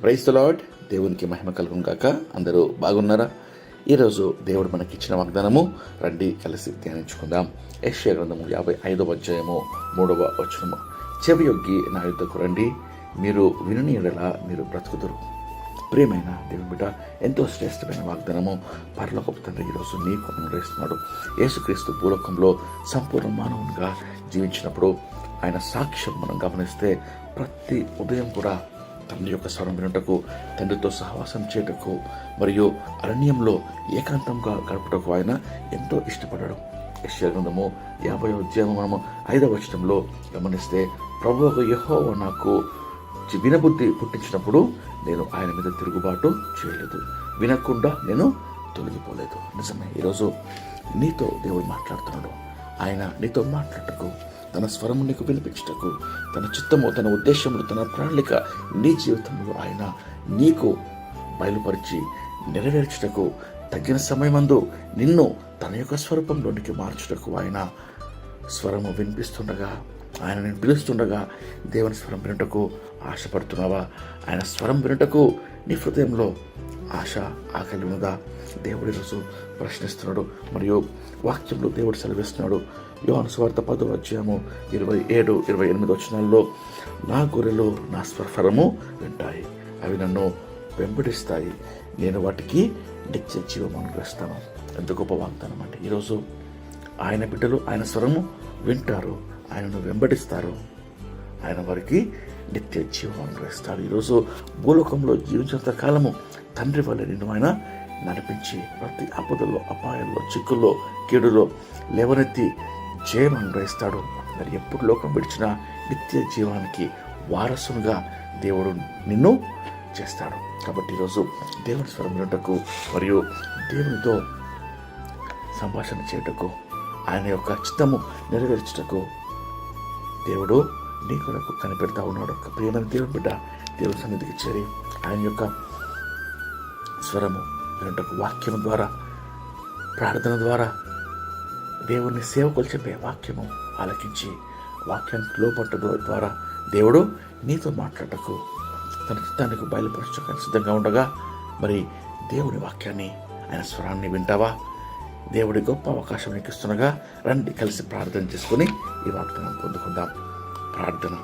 Praise the lord. దేవునికి మహిమ కలుగును గాక. అందరూ బాగున్నారా? ఈరోజు దేవుడు మనకిచ్చిన వాగ్దానము రండి కలిసి ధ్యానించుకుందాం. యెషయా గ్రంథము 55వ అధ్యాయము 3వ వచనము. చెవియొగ్గి నా యుద్ధకు రండి, మీరు వినని యెడల మీరు బ్రతుకుదురు. ప్రియమైన దేవుని బిడ్డ, ఎంతో శ్రేష్టమైన వాగ్దానము పరలోకపు తండ్రి ఈరోజు నీకు అనుగ్రహిస్తున్నాడు. యేసుక్రీస్తు భూలోకంలో సంపూర్ణ మానవునిగా జీవించినప్పుడు ఆయన సాక్ష్యం మనం గమనిస్తే ప్రతి ఉదయం కూడా తండ్రి యొక్క స్వరం వినుటకు, తండ్రితో సహవాసం చేయటకు మరియు అరణ్యంలో ఏకాంతంగా గడుపుటకు ఆయన ఎంతో ఇష్టపడ్డాడు. యెషయా గ్రంథము 50వ అధ్యాయము మనము 5వ వచనంలో గమనిస్తే, ప్రభువు యెహోవా నాకు వినబుద్ధి పుట్టించినప్పుడు నేను ఆయన మీద తిరుగుబాటు చేయలేదు, వినకుండా నేను తొలగిపోలేదు. నిజమే, ఈరోజు నీతో దేవుడు మాట్లాడుతున్నాడు. ఆయన నీతో మాట్లాడటకు, తన స్వరము నీకు వినిపించటకు, తన చిత్తము, తన ఉద్దేశములు, తన ప్రణాళిక నీ జీవితంలో ఆయన నీకు బయలుపరిచి నెరవేర్చుటకు, తగిన సమయమందు నిన్ను తన యొక్క స్వరూపంలోనికి మార్చుటకు ఆయన స్వరము వినిపిస్తుండగా, ఆయన నేను పిలుస్తుండగా దేవుని స్వరం వినుటకు ఆశపడుతున్నావా? ఆయన స్వరం వినుటకు నీ హృదయంలో ఆశ, ఆకలి ఉన్నదా? దేవుడి రోజు ప్రశ్నిస్తున్నాడు. మరియు వాక్యంలో దేవుడు సెలవిస్తున్నాడు. యోహాను సువార్త 10వ అధ్యాయము 27, 28 వచనాల్లో, నా గొర్రెలు నా స్వరము వింటాయి, అవి నన్ను వెంబడిస్తాయి, నేను వాటికి నిత్య జీవం అనుగ్రహిస్తాను. ఎంత గొప్ప వాగ్దానం అంటే! ఈరోజు ఆయన బిడ్డలు ఆయన స్వరము వింటారు, ఆయనను వెంబడిస్తారు, ఆయన వారికి నిత్య జీవం అనుగ్రహిస్తాడు. ఈరోజు భూలోకంలో జీవించినంత కాలము తండ్రి వల్ల నిన్ను ఆయన నడిపించి ప్రతి ఆపదల్లో, అపాయాల్లో, చిక్కుల్లో, కీడులో లేవనెత్తి జయం అనుగ్రహిస్తాడు. మరి ఎప్పుడు లోకం విడిచిన నిత్య జీవానికి వారసునిగా దేవుడు నిన్ను చేస్తాడు. కాబట్టి ఈరోజు దేవుని స్వరం వినుటకు మరియు దేవునితో సంభాషణ చేయుటకు, ఆయన యొక్క చిత్తము నెరవేర్చుటకు దేవుడు నీ కొరకు కనిపెడతా ఉన్నాడు. ప్రియమైన దేవుని బిడ్డ, దేవుని సన్నిధికి చేరి ఆయన యొక్క స్వరము వినుటకు, వాక్యము ద్వారా, ప్రార్థన ద్వారా, దేవుని సేవకులు చెప్పే వాక్యము ఆలకించి వాక్యానికి లోపట్ట ద్వారా దేవుడు నీతో మాట్లాడటకు, తన చిత్తానికి బయలుపరచడానికి సిద్ధంగా ఉండగా, మరి దేవుని వాక్యాన్ని, ఆయన స్వరాన్ని వింటావా? దేవుడి గొప్ప అవకాశం నీకు ఇస్తుండగా రండి కలిసి ప్రార్థన చేసుకుని ఈ వాగ్దానం పొందుకుందాం. ప్రార్థన.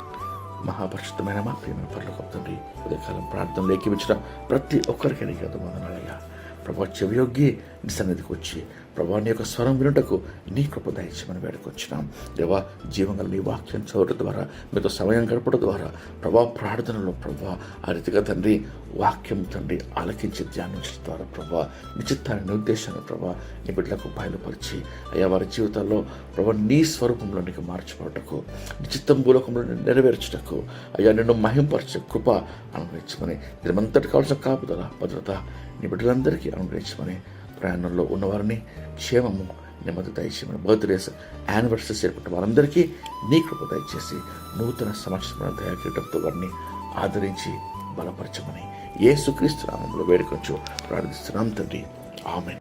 మహాపరిశుద్ధమైన మా ప్రియమైన పరలోకపు తండ్రి, ఉదయకాలం ప్రార్థనలు ఏకీవించిన ప్రతి ఒక్కరికి నీకు వందనాలయ్యా. ప్రభా, చెవియొగ్గి నీ సన్నిధికి వచ్చి ప్రభా నీ యొక్క స్వరం వినుటకు నీ కృప దయచేయమని వేడుకొచ్చినాం. దేవా, జీవంగా నీ వాక్యం చదవడం ద్వారా, మీతో సమయం గడపడం ద్వారా, ప్రభా ప్రార్థనలో ప్రభా ఆ రీతిగా తండ్రి వాక్యం తండ్రి ఆలకించి ధ్యానించడం ద్వారా ప్రభా నీ చిత్తాన్ని, నీ ఉద్దేశాన్ని ప్రభా నీ బిడ్డలకు బయలుపరిచి అయ్యా వారి జీవితాల్లో ప్రభా నీ స్వరూపంలో నీకు మార్చిపోవటకు, నీ చిత్తం భూలోకంలో నెరవేర్చటకు అయ్యా నిన్ను మహింపరిచే కృప అనుగ్రహించమని, దీనిమంతటి కావాల్సిన కాపుదల, భద్రత నీ బిడ్డలందరికీ అనుగ్రహించమని, ప్రయాణంలో ఉన్నవారిని క్షేమము, నెమ్మది దయచేయమని, బర్త్డేస్, యానివర్సరీస్ ఏర్పడిన వారందరికీ నీ కృప దయచేసి నూతన సంవత్సరం దయాకీటంతో వారిని ఆదరించి బలపరచమని యేసుక్రీస్తు నామములో వేడుకొంచు ప్రార్థిస్తున్నాం తండ్రి. ఆమేన్.